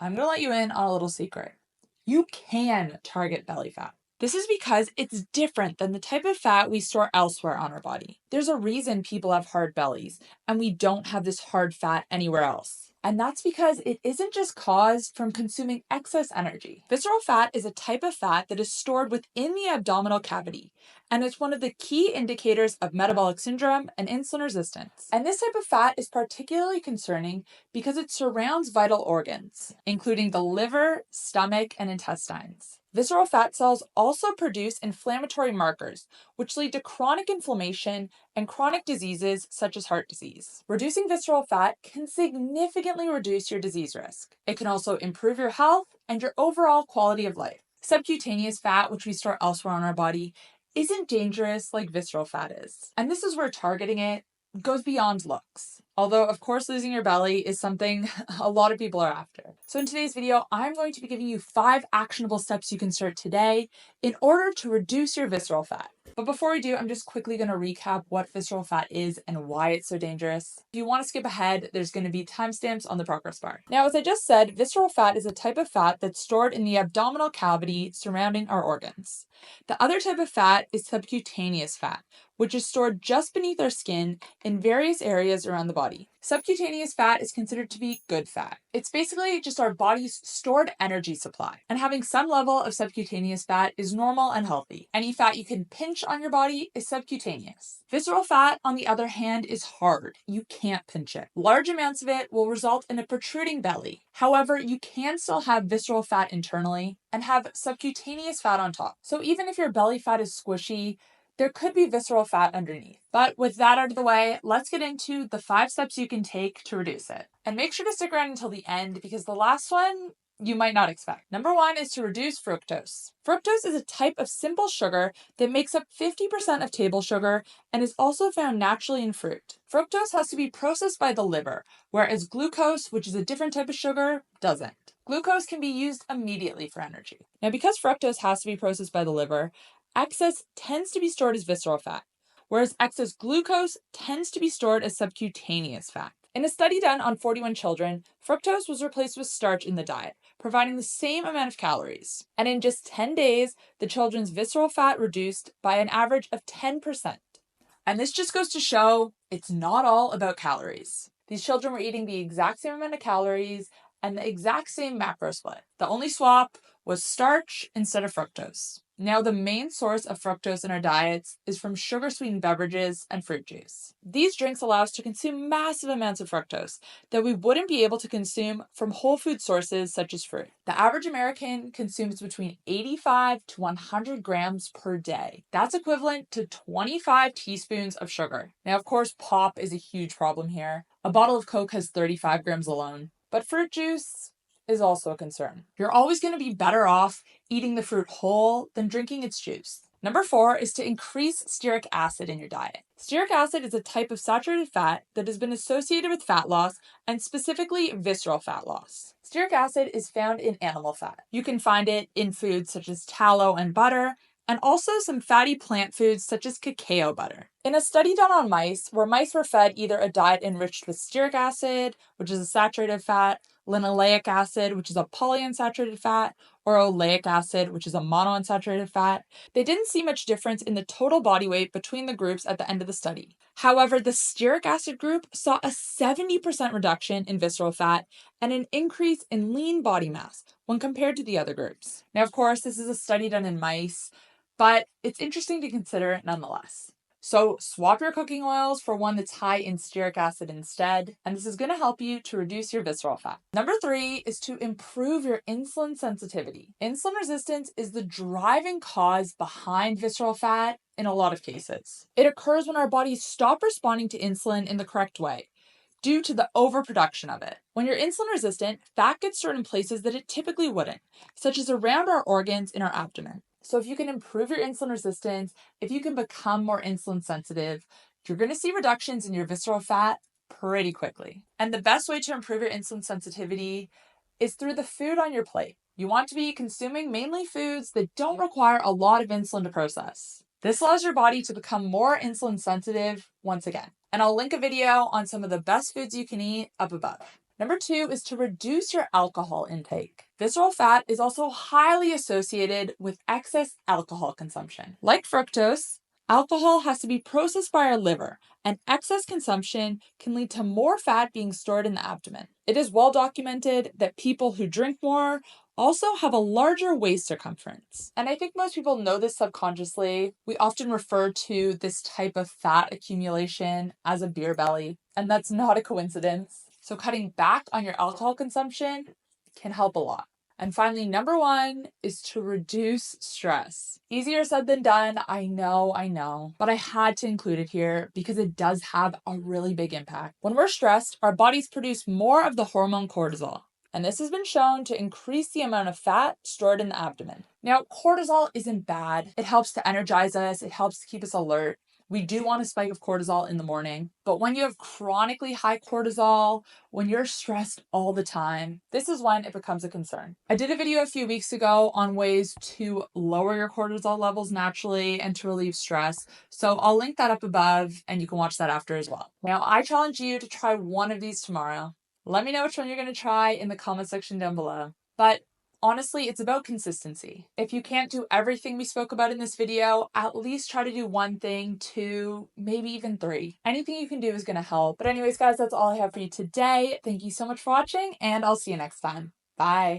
I'm going to let you in on a little secret. You can target belly fat. This is because it's different than the type of fat we store elsewhere on our body. There's a reason people have hard bellies, and we don't have this hard fat anywhere else. And that's because it isn't just caused from consuming excess energy. Visceral fat is a type of fat that is stored within the abdominal cavity, and it's one of the key indicators of metabolic syndrome and insulin resistance. And this type of fat is particularly concerning because it surrounds vital organs, including the liver, stomach, and intestines. Visceral fat cells also produce inflammatory markers, which lead to chronic inflammation and chronic diseases such as heart disease. Reducing visceral fat can significantly reduce your disease risk. It can also improve your health and your overall quality of life. Subcutaneous fat, which we store elsewhere on our body, isn't dangerous like visceral fat is. And this is where targeting it goes beyond looks. Although, of course, losing your belly is something a lot of people are after. So in today's video, I'm going to be giving you 5 actionable steps you can start today in order to reduce your visceral fat. But before we do, I'm just quickly going to recap what visceral fat is and why it's so dangerous. If you want to skip ahead, there's going to be timestamps on the progress bar. Now, as I just said, visceral fat is a type of fat that's stored in the abdominal cavity surrounding our organs. The other type of fat is subcutaneous fat, which is stored just beneath our skin in various areas around the body. Subcutaneous fat is considered to be good fat. It's basically just our body's stored energy supply, and having some level of subcutaneous fat is normal and healthy. Any fat you can pinch on your body is subcutaneous. Visceral fat, on the other hand, is hard. You can't pinch it. Large amounts of it will result in a protruding belly. However, you can still have visceral fat internally and have subcutaneous fat on top. So even if your belly fat is squishy, there could be visceral fat underneath. But with that out of the way, let's get into the 5 steps you can take to reduce it. And make sure to stick around until the end because the last one you might not expect. Number 1 is to reduce fructose. Fructose is a type of simple sugar that makes up 50% of table sugar and is also found naturally in fruit. Fructose has to be processed by the liver, whereas glucose, which is a different type of sugar, doesn't. Glucose can be used immediately for energy. Now, because fructose has to be processed by the liver, excess tends to be stored as visceral fat, whereas excess glucose tends to be stored as subcutaneous fat. In a study done on 41 children, fructose was replaced with starch in the diet, providing the same amount of calories. And in just 10 days, the children's visceral fat reduced by an average of 10%. And this just goes to show it's not all about calories. These children were eating the exact same amount of calories and the exact same macro split. The only swap was starch instead of fructose. Now, the main source of fructose in our diets is from sugar-sweetened beverages and fruit juice. These drinks allow us to consume massive amounts of fructose that we wouldn't be able to consume from whole food sources such as fruit. The average American consumes between 85 to 100 grams per day. That's equivalent to 25 teaspoons of sugar. Now, of course, pop is a huge problem here. A bottle of Coke has 35 grams alone, but fruit juice is also a concern. You're always going to be better off eating the fruit whole than drinking its juice. Number 4 is to increase stearic acid in your diet. Stearic acid is a type of saturated fat that has been associated with fat loss and specifically visceral fat loss. Stearic acid is found in animal fat. You can find it in foods such as tallow and butter, and also some fatty plant foods such as cacao butter. In a study done on mice, where mice were fed either a diet enriched with stearic acid, which is a saturated fat, linoleic acid, which is a polyunsaturated fat, or oleic acid, which is a monounsaturated fat, they didn't see much difference in the total body weight between the groups at the end of the study. However, the stearic acid group saw a 70% reduction in visceral fat and an increase in lean body mass when compared to the other groups. Now, of course, this is a study done in mice, but it's interesting to consider nonetheless. So swap your cooking oils for one that's high in stearic acid instead, and this is going to help you to reduce your visceral fat. Number 3 is to improve your insulin sensitivity. Insulin resistance is the driving cause behind visceral fat in a lot of cases. It occurs when our bodies stop responding to insulin in the correct way, due to the overproduction of it. When you're insulin resistant, fat gets stored in places that it typically wouldn't, such as around our organs in our abdomen. So if you can improve your insulin resistance, if you can become more insulin sensitive, you're going to see reductions in your visceral fat pretty quickly. And the best way to improve your insulin sensitivity is through the food on your plate. You want to be consuming mainly foods that don't require a lot of insulin to process. This allows your body to become more insulin sensitive once again. And I'll link a video on some of the best foods you can eat up above. Number 2 is to reduce your alcohol intake. Visceral fat is also highly associated with excess alcohol consumption. Like fructose, alcohol has to be processed by our liver, and excess consumption can lead to more fat being stored in the abdomen. It is well documented that people who drink more also have a larger waist circumference. And I think most people know this subconsciously. We often refer to this type of fat accumulation as a beer belly, and that's not a coincidence. So cutting back on your alcohol consumption can help a lot. And finally, number 1 is to reduce stress. Easier said than done, I know, but I had to include it here because it does have a really big impact. When we're stressed, our bodies produce more of the hormone cortisol, and this has been shown to increase the amount of fat stored in the abdomen. Now, cortisol isn't bad. It helps to energize us. It helps to keep us alert. We do want a spike of cortisol in the morning, but when you have chronically high cortisol, when you're stressed all the time, this is when it becomes a concern. I did a video a few weeks ago on ways to lower your cortisol levels naturally and to relieve stress, so I'll link that up above and you can watch that after as well. Now, I challenge you to try one of these tomorrow. Let me know which one you're going to try in the comment section down below. But honestly, it's about consistency. If you can't do everything we spoke about in this video, at least try to do 1 thing, 2, maybe even 3. Anything you can do is going to help. But anyways, guys, that's all I have for you today. Thank you so much for watching, and I'll see you next time. Bye.